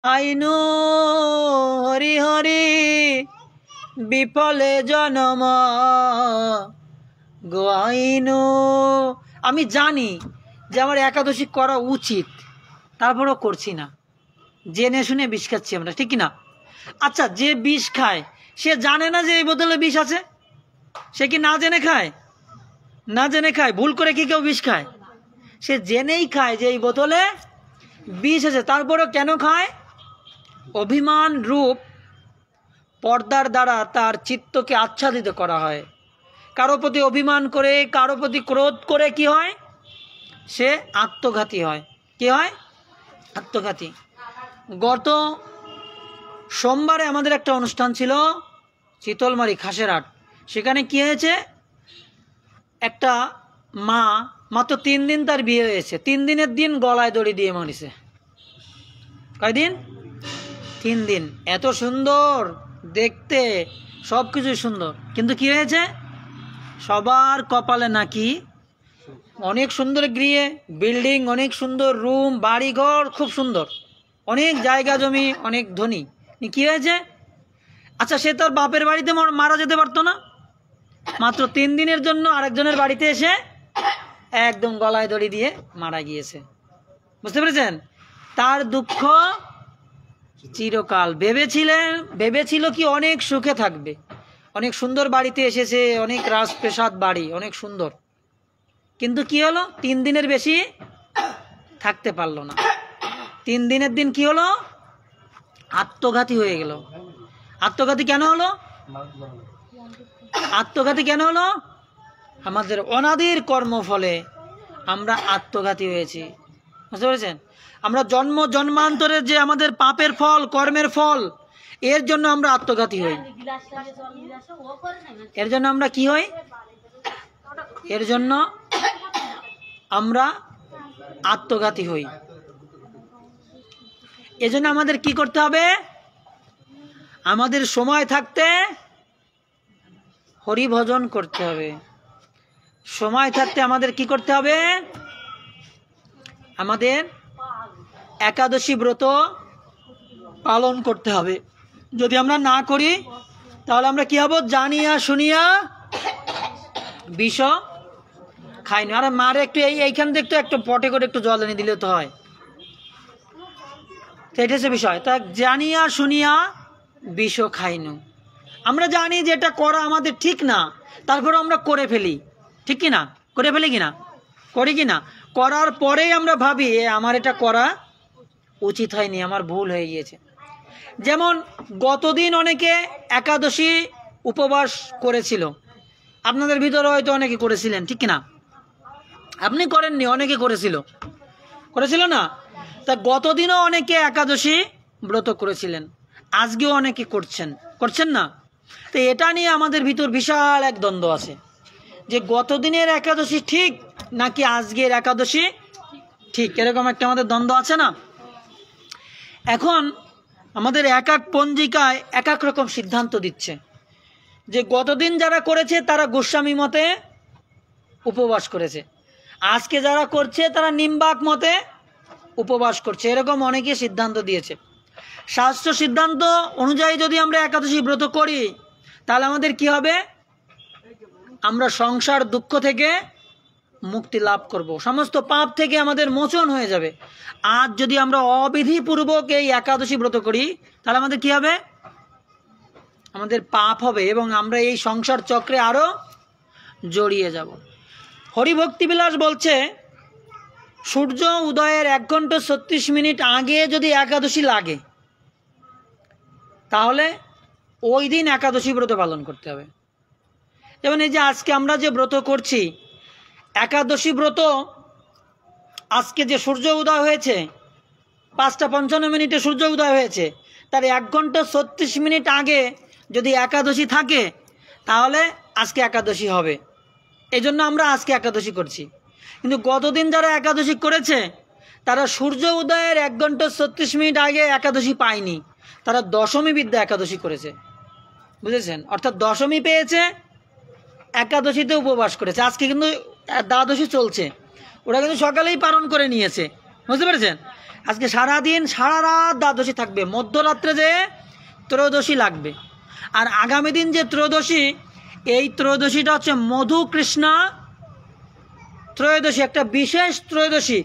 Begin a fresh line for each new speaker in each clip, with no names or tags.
আইনু হরি হরি বিফলে জনম গাইনু। আমি জানি যে আমার একাদশী করা উচিত, তারপরেও করছি না, জেনে শুনে বিষ খাচ্ছি আমরা, ঠিক না? আচ্ছা, যে বিষ খায় সে জানে না যে এই বোতলে বিষ আছে? সে কি না জেনে খায়? না জেনে খায়। ভুল করে কি কেউ বিষ খায়? সে জেনেই খায় যে এই বোতলে বিষ আছে, তারপরেও কেন খায়? অভিমান রূপ পর্দার দ্বারা তার চিত্তকে আচ্ছাদিত করা হয়। কারো প্রতি অভিমান করে, কারো প্রতি ক্রোধ করে কি হয়? সে আত্মঘাতী হয়। কি হয়? আত্মঘাতী। গত সোমবারে আমাদের একটা অনুষ্ঠান ছিল শীতলমারি খাসের হাট। সেখানে কি হয়েছে, একটা মা মাত্র 3 দিন তার বিয়ে হয়েছে, 3 দিনের দিন গলায় দড়ি দিয়ে মরেছে। কয়দিন? 3 দিন। এত সুন্দর দেখতে, সব কিছুই সুন্দর, কিন্তু কি হয়েছে? সবার কপালে নাকি অনেক সুন্দর গৃহে, বিল্ডিং, অনেক সুন্দর রুম, বাড়িঘর, খুব সুন্দর, অনেক জায়গা জমি, অনেক ধনী। কি হয়েছে? আচ্ছা, সে তার বাপের বাড়িতে মারা যেতে পারতো না? মাত্র 3 দিনের জন্য আরেকজনের বাড়িতে এসে একদম গলায় দড়ি দিয়ে মারা গিয়েছে। বুঝতে পেরেছেন? তার দুঃখ চিরকাল। ভেবেছিল কি অনেক সুখে থাকবে, অনেক সুন্দর বাড়িতে এসেছে, অনেক রাজপ্রাসাদ বাড়ি, অনেক সুন্দর, কিন্তু কি হলো? 3 দিনের বেশি থাকতে পারলো না। 3 দিনের দিন কি হলো? আত্মঘাতী হয়ে গেল। আত্মঘাতী কেন হলো? আত্মঘাতী কেন হলো? আমাদের অনাদির কর্মফলে আমরা আত্মঘাতী হয়েছি। বুঝতে পেরেছেন? আমরা জন্ম জন্মান্তরের যে আমাদের পাপের ফল, কর্মের ফল, এর জন্য আমরা আত্মঘাতী হই। এর জন্য আমরা কি হই? এর জন্য আমরা আত্মঘাতী হই। এজন্য আমাদের কি করতে হবে? আমাদের সময় থাকতে হরি ভজন করতে হবে। সময় থাকতে আমাদের কি করতে হবে? আমাদের একাদশী ব্রত পালন করতে হবে। যদি আমরা না করি তাহলে আমরা কি হব? জানিয়া শুনিয়া বিষ খাইনি। আর মারে একটু এইখান থেকে একটু পটে করে একটু জল এনে দিলে তো হয়। এটা হচ্ছে বিষয়। তা জানিয়া শুনিয়া বিষ খাইনু। আমরা জানি যে এটা করা আমাদের ঠিক না, তারপরে আমরা করে ফেলি, ঠিক কি না? করে ফেলি কিনা? করি কি না? করার পরেই আমরা ভাবি আমার এটা করা উচিত হয়নি, আমার ভুল হয়ে গিয়েছে। যেমন গতদিন অনেকে একাদশী উপবাস করেছিল, আপনাদের ভিতরে হয়তো অনেকে করেছিলেন, ঠিক কিনা? আপনি করেননি, অনেকে করেছিল না? তা গতদিনও অনেকে একাদশী ব্রত করেছিলেন, আজকেও অনেকে করছেন না? তো এটা নিয়ে আমাদের ভিতর বিশাল এক দ্বন্দ্ব আছে যে গতদিনের একাদশী ঠিক নাকি আজকের একাদশী ঠিক, এরকম একটা আমাদের দ্বন্দ্ব আছে না? এখন আমাদের এক এক পঞ্জিকায় এক এক রকম সিদ্ধান্ত দিচ্ছে যে গতদিন যারা করেছে তারা গোস্বামী মতে উপবাস করেছে, আজকে যারা করছে তারা নিম্বাক মতে উপবাস করছে, এরকম অনেকে সিদ্ধান্ত দিয়েছে। শাস্ত্র সিদ্ধান্ত অনুযায়ী যদি আমরা একাদশী ব্রত করি তাহলে আমাদের কি হবে? আমরা সংসার দুঃখ থেকে মুক্তি লাভ করব, সমস্ত পাপ থেকে আমাদের মোচন হয়ে যাবে। আজ যদি আমরা অবিধিপূর্বক এই একাদশী ব্রত করি তাহলে আমাদের কি হবে? আমাদের পাপ হবে এবং আমরা এই সংসার চক্রে আরো জড়িয়ে যাব। হরিভক্তিবিলাস বলছে সূর্য উদয়ের 1 ঘন্টা 36 মিনিট আগে যদি একাদশী লাগে তাহলে ওই দিন একাদশী ব্রত পালন করতে হবে। যেমন এই যে আজকে আমরা যে ব্রত করছি, একাদশী ব্রত আজকে যে সূর্য উদয় হয়েছে 5টা 55 মিনিটে সূর্য উদয় হয়েছে, তার 1 ঘন্টা 36 মিনিট আগে যদি একাদশী থাকে তাহলে আজকে একাদশী হবে। এই জন্য আমরা আজকে একাদশী করছি। কিন্তু গতদিন যারা একাদশী করেছে তারা সূর্য উদয়ের 1 ঘন্টা 36 মিনিট আগে একাদশী পায়নি, তারা দশমী বিদ্যা একাদশী করেছে। বুঝেছেন? অর্থাৎ দশমী পেয়েছে, একাদশীতে উপবাস করেছে। আজকে কিন্তু দ্বাদশী চলছে, ওরা কিন্তু সকালেই পালন করে নিয়েছে। বুঝতে পেরেছেন? আজকে সারাদিন সারা রাত দ্বাদশী থাকবে, মধ্যরাত্রে যে ত্রয়োদশী লাগবে। আর আগামী দিন যে ত্রয়োদশী, এই ত্রয়োদশীটা হচ্ছে মধু কৃষ্ণা ত্রয়োদশী, একটা বিশেষ ত্রয়োদশী।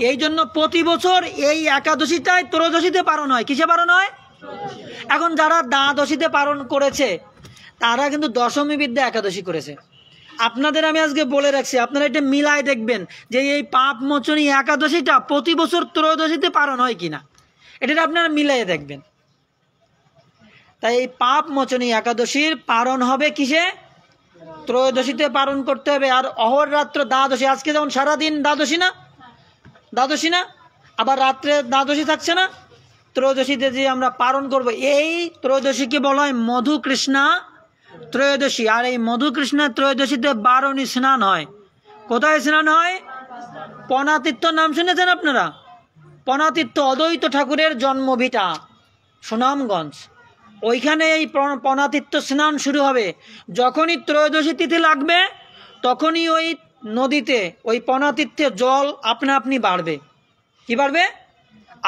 এই জন্য প্রতি বছর এই একাদশীটাই ত্রয়োদশীতে পালন হয়। কিসে পালন হয়? এখন যারা দ্বাদশীতে পালন করেছে তারা কিন্তু দশমী বিদ্যা একাদশী করেছে। আপনাদের আমি আজকে বলে রাখছি, আপনারা এটা মিলায় দেখবেন যে এই পাপ মোচনী একাদশীটা প্রতি বছর ত্রয়োদশীতে পালন হয় কিনা, এটা আপনারা মিলাই দেখবেন। তাই এই পাপ মোচনী একাদশীর পালন হবে কিসে? ত্রয়োদশীতে পালন করতে হবে। আর অহররাত্র দ্বাদশী, আজকে যেমন সারাদিন দ্বাদশী না, আবার রাত্রে দ্বাদশী থাকছে না, ত্রয়োদশীতে যে আমরা পালন করব, এই ত্রয়োদশীকে বলা হয় মধু কৃষ্ণা ত্রয়োদশী। আর এই মধু কৃষ্ণা ত্রয়োদশীতে বারণী স্নান হয়। কোথায় স্নান হয়? পনাতীর্থ নাম শুনেছেন আপনারা? পনাতীর্থ অদ্বৈত ঠাকুরের জন্মভিটা সুনামগঞ্জ, ওইখানে এই পনাতীর্থ স্নান শুরু হবে। যখনই ত্রয়োদশী তিথি লাগবে তখনই ওই নদীতে ওই পনাতীর্থে জল আপনা আপনি বাড়বে। কি বাড়বে?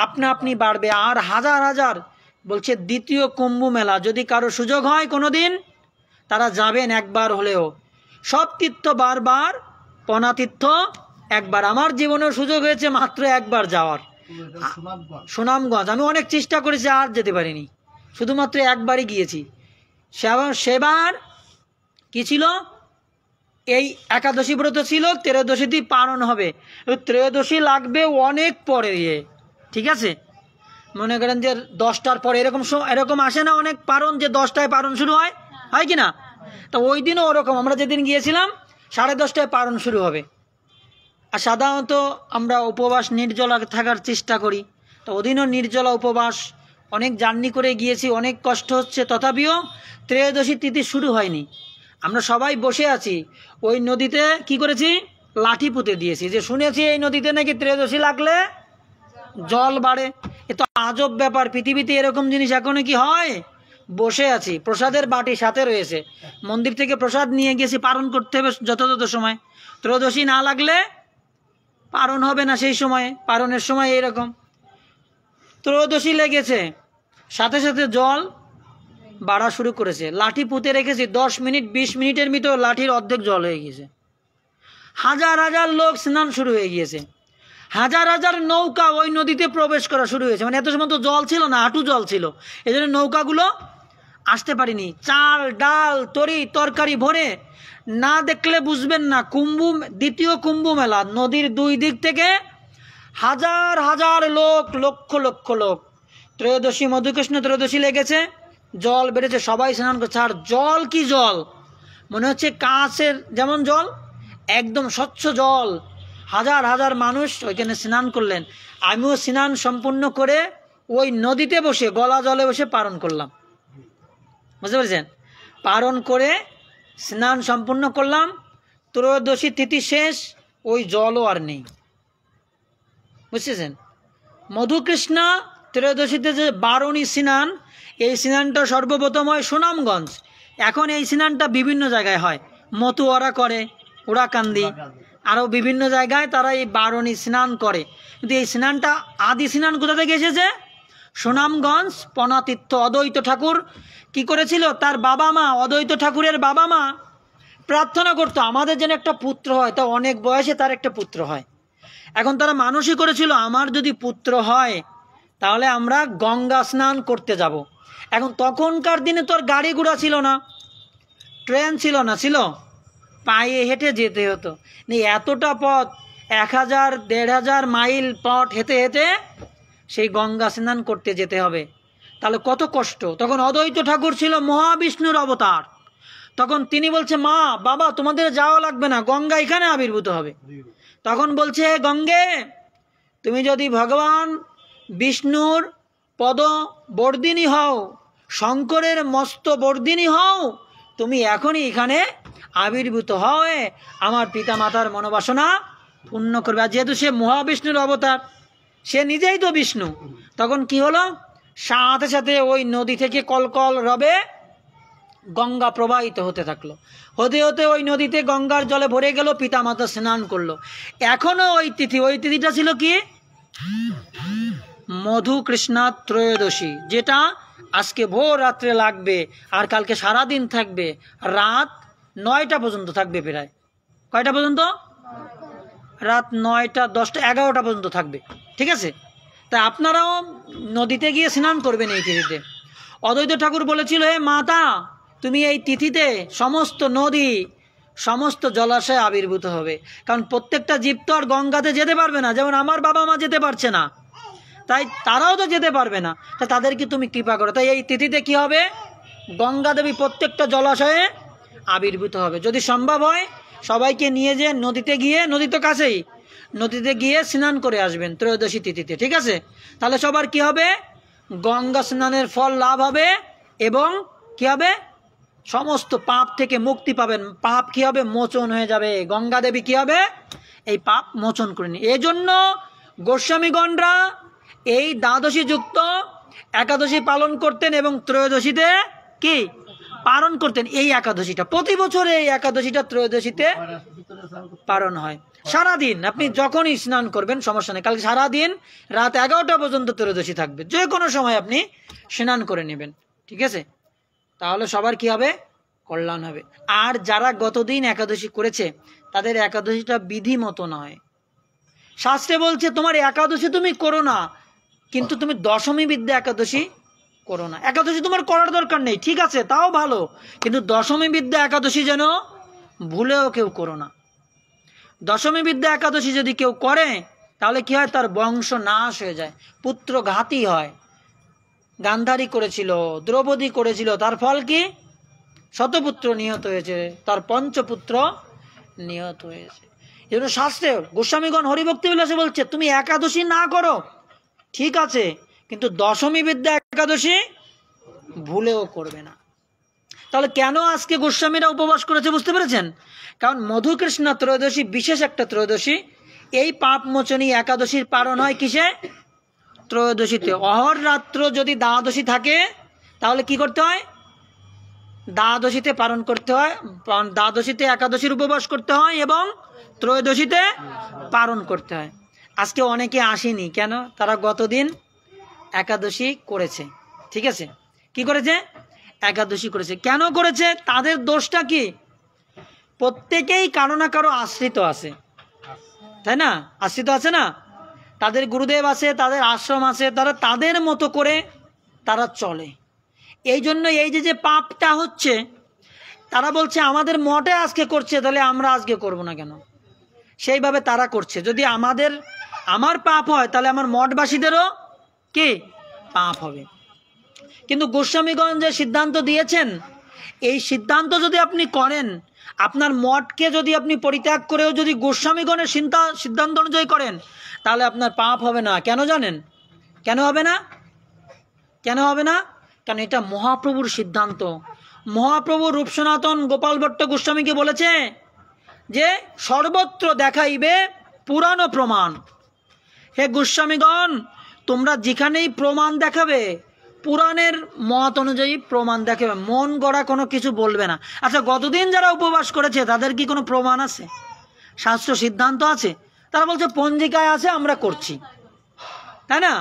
আপনা আপনি বাড়বে। আর হাজার হাজার, বলছে দ্বিতীয় কুম্ভ মেলা, যদি কারো সুযোগ হয় কোনোদিন তারা যাবেন একবার হলেও। সব তীর্থ বারবার, পনাতীর্থ একবার। আমার জীবনের সুযোগ হয়েছে মাত্র একবার যাওয়ার, সুনামগঞ্জ। আমি অনেক চেষ্টা করেছি, আর যেতে পারিনি, শুধুমাত্র একবারই গিয়েছি। সেবার কি ছিল? এই একাদশী ব্রত ছিল, ত্রয়োদশীতেই পালন হবে। ত্রয়োদশী লাগবে অনেক পরে গিয়ে, ঠিক আছে? মনে করেন যে 10টার পরে এরকম আসে না অনেক পালন, যে 10টায় পালন শুরু হয় কি না? তো ওই দিনও ওরকম, আমরা যেদিন গিয়েছিলাম 10:30টায় পালন শুরু হবে। আর সাধারণত আমরা উপবাস নির্জলা থাকার চেষ্টা করি, তো ওদিনও নির্জলা উপবাস, অনেক জার্নি করে গিয়েছি, অনেক কষ্ট হচ্ছে, তথাপিও ত্রয়োদশী তিথি শুরু হয়নি। আমরা সবাই বসে আছি, ওই নদীতে কি করেছি? লাঠি পুঁতে দিয়েছি, যে শুনেছি এই নদীতে নাকি ত্রয়োদশী লাগলে জল বাড়ে। এ তো আজব ব্যাপার, পৃথিবীতে এরকম জিনিস এখনো কি হয়? বসে আছি, প্রসাদের বাটি সাথে রয়েছে, মন্দির থেকে প্রসাদ নিয়ে গেছি, পালন করতে হবে যথাযথ সময়। ত্রয়োদশী না লাগলে পালন হবে না, সেই সময়ে পালনের সময় এরকম। ত্রয়োদশী লেগেছে, সাথে সাথে জল বাড়া শুরু করেছে। লাঠি পুঁতে রেখেছি, 10 মিনিট 20 মিনিটের ভিতর লাঠির অর্ধেক জল হয়ে গিয়েছে। হাজার হাজার লোক স্নান শুরু হয়ে গিয়েছে, হাজার হাজার নৌকা ওই নদীতে প্রবেশ করা শুরু হয়েছে। মানে এত সময় তো জল ছিল না, হাঁটু জল ছিল, এই জন্য নৌকাগুলো আসতে পারিনি। চাল ডাল তরি তরকারি ভরে, না দেখলে বুঝবেন না। দ্বিতীয় কুম্ভ মেলা, নদীর দুই দিক থেকে হাজার হাজার লোক, লক্ষ লক্ষ লোক। ত্রয়োদশী মধুকৃষ্ণ ত্রয়োদশী লেগেছে, জল বেড়েছে, সবাই স্নান করছে। আর জল কি জল, মনে হচ্ছে কাঁচের যেমন জল, একদম স্বচ্ছ জল। হাজার হাজার মানুষ ওইখানে স্নান করলেন। আমিও স্নান সম্পূর্ণ করে ওই নদীতে বসে, গলা জলে বসে পালন করলাম। বুঝতে পেরেছেন? পালন করে স্নান সম্পূর্ণ করলাম। ত্রয়োদশী তিথি শেষ, ওই জলও আর নেই। বুঝতেছেন? মধুকৃষ্ণা ত্রয়োদশীতে যে বারণী স্নান, এই স্নানটা সর্বপ্রথম হয় সুনামগঞ্জ। এখন এই স্নানটা বিভিন্ন জায়গায় হয়, মতুয়ারা করে, ওরাকান্দি, আরও বিভিন্ন জায়গায় তারা এই বারণী স্নান করে। কিন্তু এই স্নানটা আদি স্নান কোথা থেকে এসেছে? সুনামগঞ্জ। পনাতীর্থ অদ্বৈত ঠাকুর কি করেছিল? তার বাবা মা, অদ্বৈত ঠাকুরের বাবা মা প্রার্থনা করতো আমাদের যেন একটা পুত্র হয়। তা অনেক বয়সে তার একটা পুত্র হয়। এখন তারা মানসিক করেছিল, আমার যদি পুত্র হয় তাহলে আমরা গঙ্গা স্নান করতে যাব। এখন তখনকার দিনে তো আর গাড়ি ঘোড়া ছিল না, ট্রেন ছিল না, ছিল পায়ে হেঁটে যেতে হতো। এতটা পথ, 1000-1500 মাইল পথ হেঁটে হেঁটে সেই গঙ্গা স্নান করতে যেতে হবে, তাহলে কত কষ্ট। তখন অদ্বৈত ঠাকুর ছিল মহাবিষ্ণুর অবতার। তখন তিনি বলছে, মা বাবা তোমাদের যাওয়া লাগবে না, গঙ্গা এখানে আবির্ভূত হবে। তখন বলছে, গঙ্গে তুমি যদি ভগবান বিষ্ণুর পদ বর্দিনী হও, শঙ্করের মস্ত বর্দিনী হও, তুমি এখনই এখানে আবির্ভূত হয়ে আমার পিতা মাতার মনোবাসনা পূর্ণ করবে। আর যেহেতু সে মহাবিষ্ণুর অবতার, সে নিজেই তো বিষ্ণু, তখন কি হলো? সাথে সাথে ওই নদী থেকে কলকল রবে গঙ্গা প্রবাহিত হতে থাকলো। হতে হতে ওই নদীতে গঙ্গার জলে ভরে গেল, পিতা মাতা স্নান করলো। এখনো ওই তিথিটা ছিল কি? মধু কৃষ্ণা ত্রয়োদশী, যেটা আজকে ভোর রাত্রে লাগবে আর কালকে সারাদিন থাকবে, রাত 9টা পর্যন্ত থাকবে। প্রায় কয়টা পর্যন্ত? রাত 9টা 10টা 11টা পর্যন্ত থাকবে। ঠিক আছে, তাই আপনারাও নদীতে গিয়ে স্নান করবেন এই তিথিতে। অদ্বৈত ঠাকুর বলেছিল, হে মাতা, তুমি এই তিথিতে সমস্ত নদী সমস্ত জলাশয়ে আবির্ভূত হবে। কারণ প্রত্যেকটা জীব তো আর গঙ্গাতে যেতে পারবে না, যেমন আমার বাবা মা যেতে পারছে না, তাই তারাও তো যেতে পারবে না, তাই তাদেরকে তুমি কৃপা করো। তাই এই তিথিতে কি হবে? গঙ্গা দেবী প্রত্যেকটা জলাশয়ে আবির্ভূত হবে। যদি সম্ভব হয় সবাইকে নিয়ে যে নদীতে গিয়ে, নদী তো কাছেই, নদীতে গিয়ে স্নান করে আসবেন ত্রয়োদশী তিথিতে। ঠিক আছে, তাহলে সবার কি হবে? গঙ্গা স্নানের ফল লাভ হবে এবং কি হবে? সমস্ত পাপ থেকে মুক্তি পাবেন। পাপ কি হবে? মোচন হয়ে যাবে। গঙ্গা দেবী কি হবে? এই পাপ মোচন করে নি। এই জন্য গোস্বামীগণরা এই দ্বাদশী যুক্ত একাদশী পালন করতেন এবং ত্রয়োদশীতে কি পালন করতেন। এই একাদশীটা প্রতি বছর এই একাদশীটা ত্রয়োদশীতে পালন হয়। সারাদিন আপনি যখনই স্নান করবেন সমস্যা নেই, কালকে সারাদিন রাত 11টা পর্যন্ত ত্রয়োদশী থাকবে, যে কোনো সময় আপনি স্নান করে নেবেন। ঠিক আছে, তাহলে সবার কি হবে? কল্যাণ হবে। আর যারা গতদিন একাদশী করেছে তাদের একাদশীটা বিধি মতো নয়। শাস্ত্রে বলছে তোমার একাদশী তুমি করো না, কিন্তু তুমি দশমী বিদ্যা একাদশী করো না। একাদশী তোমার করার দরকার নেই, ঠিক আছে, তাও ভালো, কিন্তু দশমী বিদ্যা একাদশী যেন ভুলেও কেউ করো না। দশমী বিদ্যা একাদশী যদি কেউ করে তাহলে কি হয়? তার বংশ নাশ হয়ে যায়, পুত্র ঘাতী হয়। গান্ধারী করেছিল, দ্রৌপদী করেছিল, তার ফল কি? শতপুত্র নিহত হয়েছে, তার পঞ্চপুত্র নিহত হয়েছে। এই জন্য শাস্ত্রে গোস্বামীগণ হরিভক্তি বিলাসে বলছে তুমি একাদশী না করো, ঠিক আছে, কিন্তু দশমী বিদ্যা একাদশী ভুলেও করবে না। তাহলে কেন আজকে গোস্বামীরা উপবাস করেছে বুঝতে পেরেছেন? কারণ মধুকৃষ্ণা ত্রয়োদশী বিশেষ একটা ত্রয়োদশী। এই পাপ মোচনী একাদশীর পালন হয় কিসে? ত্রয়োদশীতে। অহররাত্র যদি দ্বাদশী থাকে তাহলে কি করতে হয়? দ্বাদশীতে পালন করতে হয়, দ্বাদশীতে একাদশীর উপবাস করতে হয় এবং ত্রয়োদশীতে পালন করতে হয়। আজকে অনেকে আসেনি কেন? তারা গতদিন একাদশী করেছে। ঠিক আছে, কি করেছে? একাদশী করেছে। কেন করেছে? তাদের দোষটা কি? প্রত্যেকেই কারো না কারো আশ্রিত আছে, তাই না? আশ্রিত আছে না? তাদের গুরুদেব আছে, তাদের আশ্রম আছে, তারা তাদের মতো করে তারা চলে। এই জন্য এই যে পাপটা হচ্ছে, তারা বলছে আমাদের মঠে আজকে করছে, তাহলে আমরা আজকে করব না কেন? সেইভাবে তারা করছে। যদি আমার পাপ হয় তাহলে আমার মঠবাসীদেরও কি পাপ হবে। কিন্তু গোস্বামীগণ যে সিদ্ধান্ত দিয়েছেন, এই সিদ্ধান্ত যদি আপনি করেন, আপনার মঠকে যদি আপনি পরিত্যাগ করেও যদি গোস্বামীগণের সিদ্ধান্ত অনুযায়ী করেন, তাহলে আপনার পাপ হবে না। কেন জানেন? কেন হবে না? কেন হবে না? কারণ এটা মহাপ্রভুর সিদ্ধান্ত। মহাপ্রভু রূপ সনাতন গোপাল ভট্ট গোস্বামীকে বলেছে যে সর্বত্র দেখাইবে পুরানো প্রমাণ। হে গোস্বামীগণ, তোমরা যেখানেই প্রমাণ দেখাবে পুরাণের মত অনুযায়ী প্রমাণ দেখাবে, মন গড়া কোনো কিছু বলবে না। আচ্ছা, গতদিন যারা উপবাস করেছে তাদের কি কোনো প্রমাণ আছে? শাস্ত্র সিদ্ধান্ত আছে? তারা বলছে পঞ্জিকায় আছে আমরা করছি, তাই না?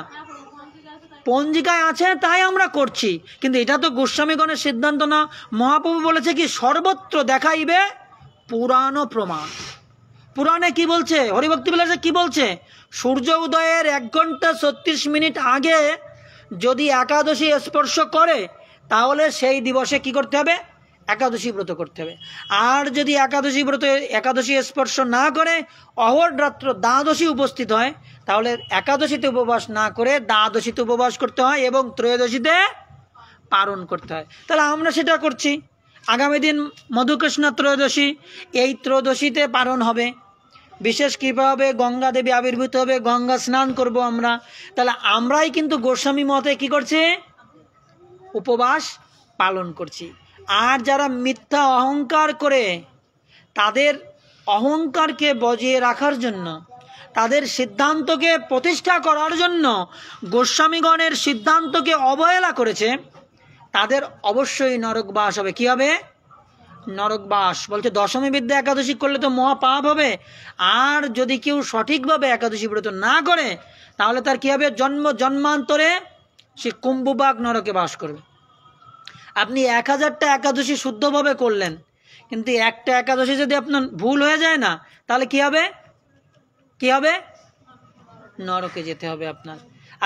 পঞ্জিকায় আছে তাই আমরা করছি, কিন্তু এটা তো গোস্বামীগণের সিদ্ধান্ত না। মহাপ্রভু বলেছে কি সর্বত্র দেখাইবে পুরানো প্রমাণ। পুরাণে কি বলছে? হরিভক্তি বিলাসে কি বলছে? সূর্য উদয়ের 1 ঘন্টা 36 মিনিট আগে যদি একাদশী স্পর্শ করে তাহলে সেই দিবসে কি করতে হবে? একাদশী ব্রত করতে হবে। আর যদি একাদশী স্পর্শ না করে অহোরাত্র দ্বাদশী উপস্থিত হয় তাহলে একাদশীতে উপবাস না করে দ্বাদশীতে উপবাস করতে হয় এবং ত্রয়োদশীতে পালন করতে হয়। তাহলে আমরা সেটা করছি। আগামী দিন মধুকৃষ্ণা ত্রয়োদশী, এই ত্রয়োদশীতে পালন হবে। বিশেষ কৃপা হবে, গঙ্গা দেবী আবির্ভূত হবে, গঙ্গা স্নান করব আমরা। তাহলে আমরাই কিন্তু গোস্বামী মতে কি করছি? উপবাস পালন করছি। আর যারা মিথ্যা অহংকার করে তাদের অহংকারকে বজিয়ে রাখার জন্য, তাদের সিদ্ধান্তকে প্রতিষ্ঠা করার জন্য গোস্বামীগণের সিদ্ধান্তকে অবহেলা করেছে, তাদের অবশ্যই নরকবাস হবে। কি হবে? নরকবাস। বলছে দশমী বিদ্যা একাদশী করলে তো মহা পাপ হবে, আর যদি কেউ সঠিকভাবে একাদশী ব্রত না করে তাহলে তার কী হবে? জন্ম জন্মান্তরে সে কুম্ভবাগ নরকে বাস করবে। আপনি 1000টা একাদশী শুদ্ধভাবে করলেন, কিন্তু একটা একাদশী যদি আপনার ভুল হয়ে যায় না, তাহলে কি হবে? কি হবে? নরকে যেতে হবে আপনার।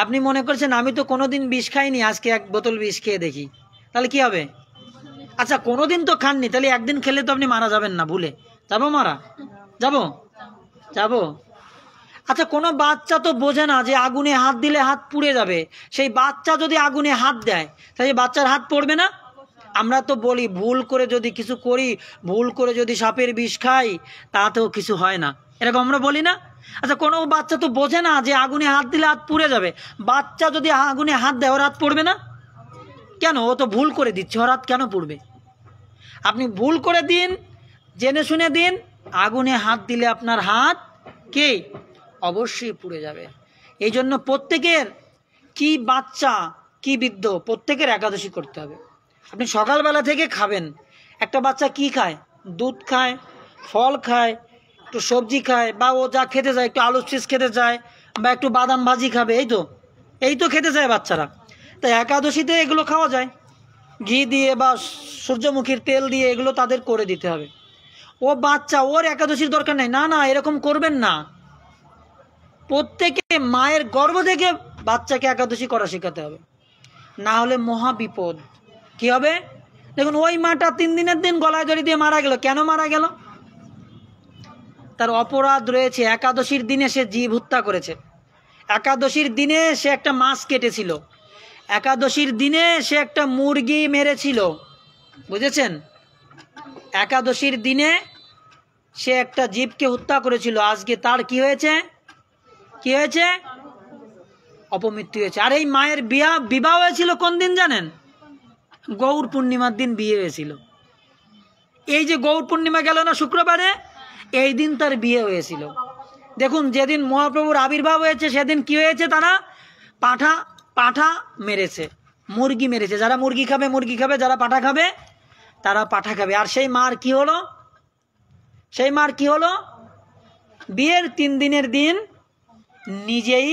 আপনি মনে করছেন আমি তো কোনোদিন বিষ খাইনি, আজকে 1 বোতল বিষ খেয়ে দেখি, তাহলে কি হবে? আচ্ছা কোনোদিন তো খাননি, তাহলে একদিন খেলে তো আপনি মারা যাবেন না ভুলে? যাবো মারা? যাবো? আচ্ছা কোনো বাচ্চা তো বোঝে না যে আগুনে হাত দিলে হাত পুড়ে যাবে, সেই বাচ্চা যদি আগুনে হাত দেয় তাহলে বাচ্চার হাত পড়বে না? আমরা তো বলি ভুল করে যদি কিছু করি, ভুল করে যদি সাপের বিষ খাই তাতেও কিছু হয় না, এরকম আমরা বলি না? আচ্ছা কোনো বাচ্চা তো বোঝে না যে আগুনে হাত দিলে হাত পুড়ে যাবে, বাচ্চা যদি আগুনে হাত দেয় ওর হাত পড়বে না কেন? ও তো ভুল করে দিচ্ছে, ওর হাত কেন পড়বে? আপনি ভুল করে দিন, জেনে শুনে দিন, আগুনে হাত দিলে আপনার হাত কি অবশ্যই পুড়ে যাবে। এই জন্য প্রত্যেকের, কি বাচ্চা কি বৃদ্ধ, প্রত্যেকের একাদশী করতে হবে। আপনি সকালবেলা থেকে খাবেন, একটা বাচ্চা কি খায়? দুধ খায়, ফল খায়, একটু সবজি খায়, বা ও যা খেতে চায়, একটু আলু চিপস খেতে চায়, বা একটু বাদাম ভাজি খাবে, এই তো খেতে চায় বাচ্চারা। তাই একাদশীতে এগুলো খাওয়া যায়, ঘি দিয়ে বা সূর্যমুখীর তেল দিয়ে এগুলো তাদের করে দিতে হবে। ও বাচ্চা, ওর একাদশীর দরকার নেই, না এরকম করবেন না। প্রত্যেকে মায়ের গর্ভ থেকে বাচ্চাকে একাদশী করা শেখাতে হবে, না হলে মহা বিপদ। কি হবে? দেখুন ওই মাটা 3 দিনের দিন গলায় দড়ি দিয়ে মারা গেল, কেন মারা গেল? তার অপরাধ রয়েছে, একাদশীর দিনে সে জীব হত্যা করেছে, একাদশীর দিনে সে একটা মাছ কেটেছিল, একাদশীর দিনে সে একটা মুরগি মেরেছিল, বুঝেছেন? একাদশীর দিনে সে একটা জীবকে হত্যা করেছিল, আজকে তার কি হয়েছে? অপমৃত্যু হয়েছে। আর এই মায়ের বিবাহ হয়েছিল কোন দিন জানেন? গৌর পূর্ণিমার দিন বিয়ে হয়েছিল। এই যে গৌর পূর্ণিমা গেল না শুক্রবারে, এই দিন তার বিয়ে হয়েছিল। দেখুন যেদিন মহাপ্রভুর আবির্ভাব হয়েছে সেদিন কি হয়েছে? তারা পাঠা মেরেছে, মুরগি মেরেছে। যারা মুরগি খাবে মুরগি খাবে, যারা পাঠা খাবে তারা পাঠা খাবে। আর সেই মার কি হলো? বিয়ের 3 দিনের দিন নিজেই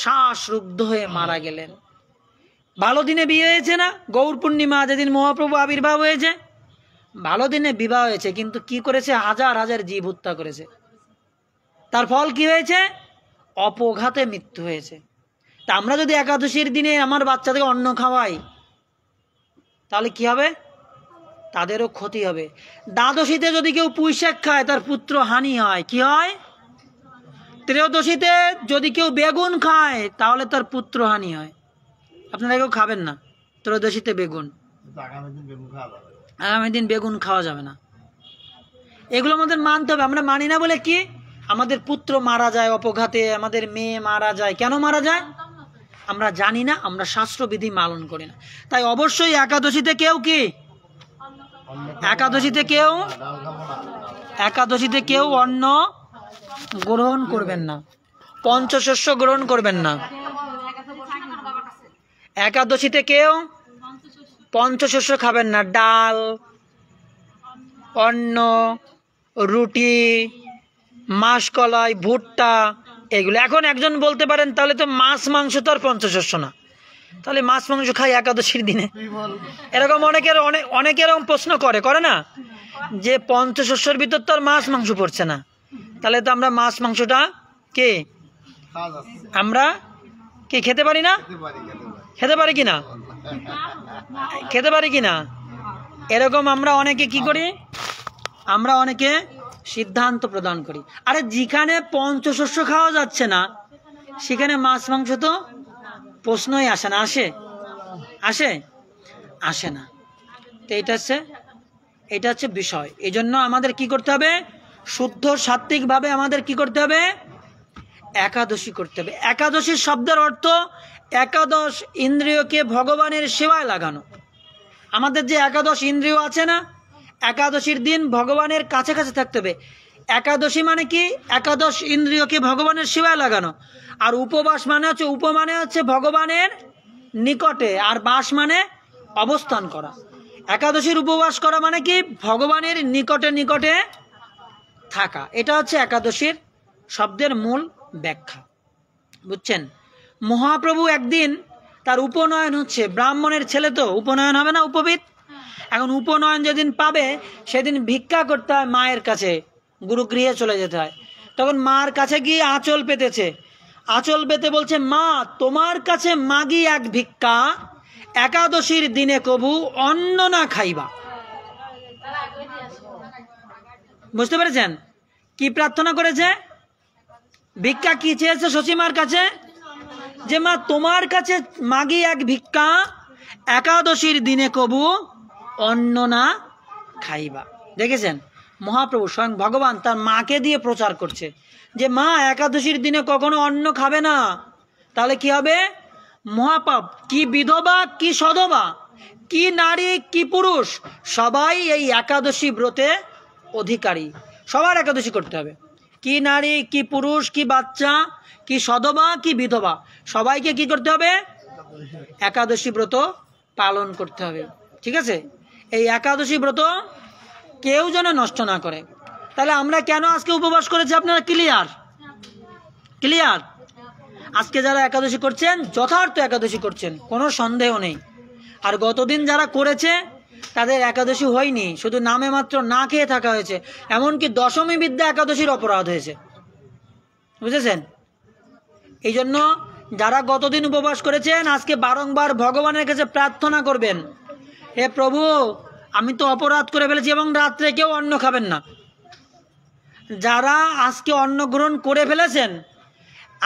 শ্বাসরুদ্ধ হয়ে মারা গেলেন। ভালো দিনে বিয়ে হয়েছে না? গৌর পূর্ণিমা যেদিন মহাপ্রভু আবির্ভাব হয়েছে, ভালো দিনে বিবাহ হয়েছে, কিন্তু কি করেছে? হাজার হাজার জীব হত্যা করেছে। তার ফল কি হয়েছে? অপঘাতে মৃত্যু হয়েছে। তা আমরা যদি একাদশীর দিনে আমার বাচ্চাদেরকে অন্ন খাওয়াই, তাহলে কি হবে? তাদেরও ক্ষতি হবে। দ্বাদশীতে যদি কেউ পুঁইশাক খায় তার পুত্র হানি হয়, কি হয়? ত্রয়োদশীতে যদি কেউ বেগুন খায় তাহলে তার পুত্র হানি হয়। আপনারা কেউ খাবেন না ত্রয়োদশীতে বেগুন, আগামী দিন বেগুন খাওয়া যাবে না। এগুলো আমাদের মানতে হবে। আমরা মানি না বলে কি আমাদের পুত্র মারা যায় অপঘাতে, আমাদের মেয়ে মারা যায়। কেন মারা যায় আমরা জানি না, আমরা শাস্ত্রবিধি পালন করি না। তাই অবশ্যই একাদশীতে কেউ অন্ন গ্রহণ করবেন না, পঞ্চশস্য গ্রহণ করবেন না। একাদশীতে কেউ পঞ্চশস্য খাবেন না, ডাল, অন্ন, রুটি, মাসকলাই, ভুট্টা, এগুলো। এখন একজন বলতে পারেন তাহলে তো মাছ মাংস তো আর পঞ্চশস্য না, তাহলে মাছ মাংস খাই একাদশীর দিনে? এরকম অনেকের প্রশ্ন করে না, যে পঞ্চশস্যের ভিতর তো আর মাছ মাংস পড়ছে না, তাহলে তো আমরা মাছ মাংসটা আমরা খেতে পারি না? খেতে পারি কিনা এরকম আমরা অনেকে কি করি? আমরা অনেকে সিদ্ধান্ত প্রদান করি, আরে যেখানে পঞ্চশস্য খাওয়া যাচ্ছে না সেখানে মাছ মাংস তো প্রশ্নই আসে না। আসে না। তো এটা হচ্ছে বিষয়। এই জন্য আমাদের কি করতে হবে? শুদ্ধ সাত্ত্বিকভাবে আমাদের কি করতে হবে? একাদশী করতে হবে। একাদশীর শব্দের অর্থ একাদশ ইন্দ্রিয়কে ভগবানের সেবায় লাগানো। আমাদের যে একাদশ ইন্দ্রিয় আছে না, একাদশীর দিন ভগবানের কাছে থাকতে হবে। একাদশী মানে কি? একাদশ ইন্দ্রিয়কে ভগবানের সেবায় লাগানো। আর উপবাস মানে হচ্ছে ভগবানের নিকটে, আর বাস মানে অবস্থান করা। একাদশীর উপবাস করা মানে কি? ভগবানের নিকটে থাকা। এটা হচ্ছে একাদশীর শব্দের মূল ব্যাখ্যা। বুঝছেন? মহাপ্রভু একদিন তার উপনয়ন হচ্ছে, ব্রাহ্মণের ছেলে তো উপনয়ন হবে না, উপবিত। এখন উপনয়ন যেদিন পাবে সেদিন ভিক্ষা করতে হয় মায়ের কাছে, গুরুগৃহে চলে যেতে হয়। তখন মার কাছে গিয়ে আঁচল পেতেছে, আঁচল পেতে বলছে, মা তোমার কাছে মাগি এক ভিক্ষা, একাদশীর দিনে কবু অন্ন না খাইবা। বুঝতে পেরেছেন কি প্রার্থনা করেছে? ভিক্ষা কি চেয়েছে শশীমার কাছে? যে মা তোমার কাছে মাগি এক ভিক্ষা, একাদশীর দিনে কবু অন্ন না খাইবা। দেখেছেন মহাপ্রভু স্বয়ং ভগবান তার মাকে দিয়ে প্রচার করছে যে মা একাদশীর দিনে কখনো অন্ন খাবে না, তাহলে কি হবে? মহাপাপ। কি বিধবা কি সধবা, কি নারী কি পুরুষ, সবাই এই একাদশী ব্রতে অধিকারী, সবার একাদশী করতে হবে। কি নারী কি পুরুষ কি বাচ্চা কি সধবা কি বিধবা, সবাইকে কি করতে হবে? একাদশী ব্রত পালন করতে হবে। ঠিক আছে? এই একাদশী ব্রত কেউ যেন নষ্ট না করে। তাহলে আমরা কেন আজকে উপবাস করেছি আপনারা ক্লিয়ার? ক্লিয়ার? আজকে যারা একাদশী করছেন যথার্থ একাদশী করছেন, কোনো সন্দেহ নেই। আর গতদিন যারা করেছে তাদের একাদশী হয়নি, শুধু নামে মাত্র না খেয়ে থাকা হয়েছে, এমনকি দশমী বিদ্যা একাদশীর অপরাধ হয়েছে। বুঝেছেন? এই জন্য যারা গতদিন উপবাস করেছেন আজকে বারংবার ভগবানের কাছে প্রার্থনা করবেন, হে প্রভু আমি তো অপরাধ করে ফেলেছি, এবং রাত্রে কেউ অন্ন খাবেন না। যারা আজকে অন্ন গ্রহণ করে ফেলেছেন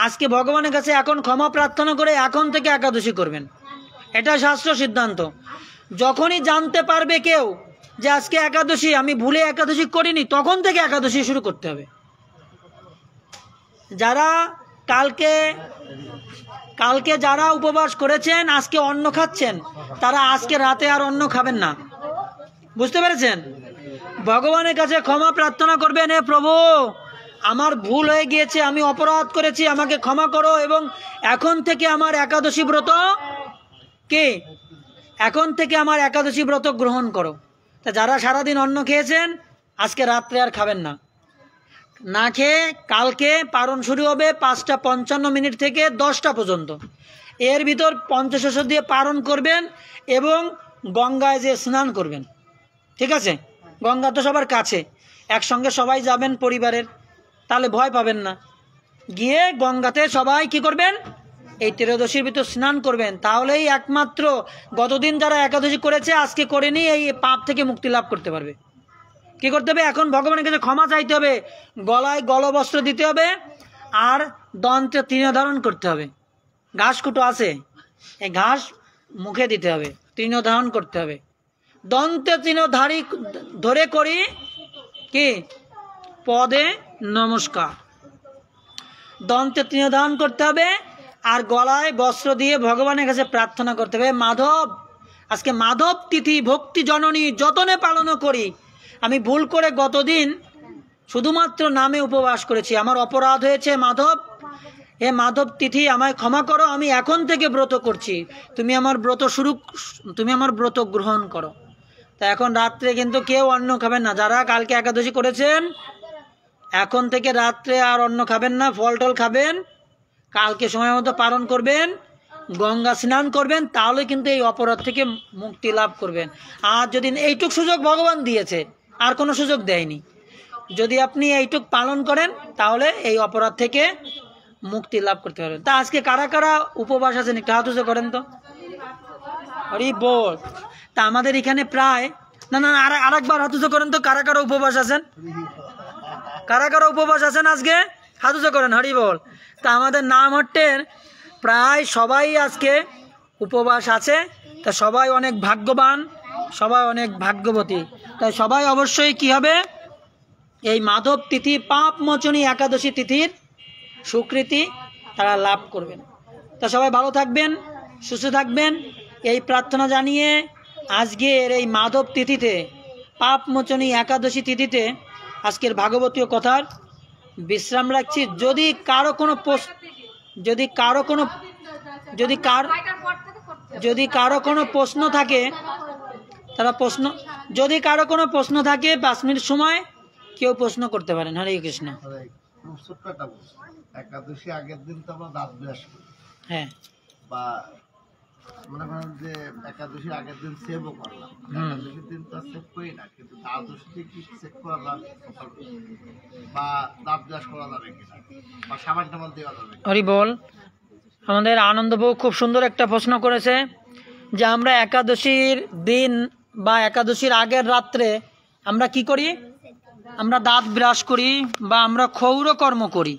আজকে ভগবানের কাছে এখন ক্ষমা প্রার্থনা করে এখন থেকে একাদশী করবেন, এটা শাস্ত্র সিদ্ধান্ত। যখনই জানতে পারবে কেউ যে আজকে একাদশী, আমি ভুলে একাদশী করিনি, তখন থেকে একাদশী শুরু করতে হবে। যারা কালকে যারা উপবাস করেছেন আজকে অন্ন খাচ্ছেন, তারা আজকে রাতে আর অন্ন খাবেন না। বুঝতে পেরেছেন? ভগবানের কাছে ক্ষমা প্রার্থনা করবেন, হে প্রভু আমার ভুল হয়ে গিয়েছে, আমি অপরাধ করেছি, আমাকে ক্ষমা করো, এবং এখন থেকে আমার একাদশী ব্রত এখন থেকে আমার একাদশী ব্রত গ্রহণ করো। তা যারা সারাদিন অন্ন খেয়েছেন আজকে রাত্রে আর খাবেন না, না খেয়ে কালকে পারণ শুরু হবে 5:55 থেকে 10টা পর্যন্ত। এর ভিতর পঞ্চশস্য দিয়ে পারণ করবেন এবং গঙ্গায় যে স্নান করবেন। ঠিক আছে? গঙ্গা তো সবার কাছে, একসঙ্গে সবাই যাবেন পরিবারের, তাহলে ভয় পাবেন না। গিয়ে গঙ্গাতে সবাই কি করবেন? এই ত্রয়োদশীর ভিতর স্নান করবেন। তাহলেই একমাত্র গতদিন যারা একাদশী করেছে আজকে করেনি এই পাপ থেকে মুক্তি লাভ করতে পারবে। কি করতে হবে? এখন ভগবানের কাছে ক্ষমা চাইতে হবে, গলায় গলবস্ত্র দিতে হবে, আর দন্তে তৃণধারণ করতে হবে। ঘাস কুটো আছে, এই ঘাস মুখে দিতে হবে, তৃণধারণ করতে হবে। দন্তে তৃণধারী ধরে করি কি পদে নমস্কার, দন্তে তৃণধারণ করতে হবে, আর গলায় বস্ত্র দিয়ে ভগবানের কাছে প্রার্থনা করতে হবে, মাধব আজকে মাধব তিথি ভক্তি জননী যতনে পালন করি, আমি ভুল করে গতদিন শুধুমাত্র নামে উপবাস করেছি, আমার অপরাধ হয়েছে মাধব, হে মাধব তিথি আমায় ক্ষমা করো, আমি এখন থেকে ব্রত করছি, তুমি আমার ব্রত গ্রহণ করো। তা এখন রাত্রে কিন্তু কেউ অন্ন খাবেন না। যারা কালকে একাদশী করেছেন এখন থেকে রাত্রে আর অন্ন খাবেন না, ফল টল খাবেন, কালকে সময় মতো পালন করবেন, গঙ্গা স্নান করবেন, তাহলে কিন্তু এই অপরাধ থেকে মুক্তি লাভ করবেন। আর যদি এইটুক সুযোগ ভগবান দিয়েছে, আর কোনো সুযোগ দেয়নি, যদি আপনি এইটুক পালন করেন তাহলে এই অপরাধ থেকে মুক্তি লাভ করতে পারবেন। তা আজকে কারা কারা উপবাস আছেন একটু হাত উঁচু করেন তো। হরি বল। তা আমাদের এখানে প্রায় আরেকবার হাত উঁচু করেন তো, কারা কারা উপবাস আছেন? কারা কারা উপবাস আছেন আজকে হাত উঁচু করেন। হরি বল। তা আমাদের নামহট্টের প্রায় সবাই আজকে উপবাস আছে, তা সবাই অনেক ভাগ্যবান, সবাই অনেক ভাগ্যবতী। তাই সবাই অবশ্যই কি হবে? এই মাধব তিথি পাপ মোচনী একাদশী তিথির স্বীকৃতি তারা লাভ করবেন। তা সবাই ভালো থাকবেন, সুস্থ থাকবেন, এই প্রার্থনা জানিয়ে আজকের এই মাধব তিথিতে পাপ মোচনী একাদশী তিথিতে আজকের ভাগবতীয় কথার বিশ্রাম রাখছি। যদি কারো কোনো প্রশ্ন থাকে তারা যদি কারো কোনো প্রশ্ন থাকে 5 মিনিট সময় কেউ প্রশ্ন করতে পারেন। হরে কৃষ্ণ।
খুব ছোট্ট একটা প্রশ্ন। একাদশী আগের দিন তো আমরা দাঁত ব্রাশ করি,
হ্যাঁ
বা মনে করেন যে একাদশীর আগের দিন সেভও করলাম, একাদশীর দিন তো সেভ করি না, কিন্তু দ্বাদশীতে কি সেভ করা যাবে বা দাঁত ব্রাশ করা যাবে কিনা, বা সাবান টাবান দেওয়া যাবে কিনা?
হরি বল। আমাদের আনন্দবাবু খুব সুন্দর একটা প্রশ্ন করেছে যে আমরা একাদশীর দিন বা একাদশীর আগের রাত্রে আমরা কি করি? আমরা দাঁত ব্রাশ করি বা আমরা ক্ষৌর কর্ম করি।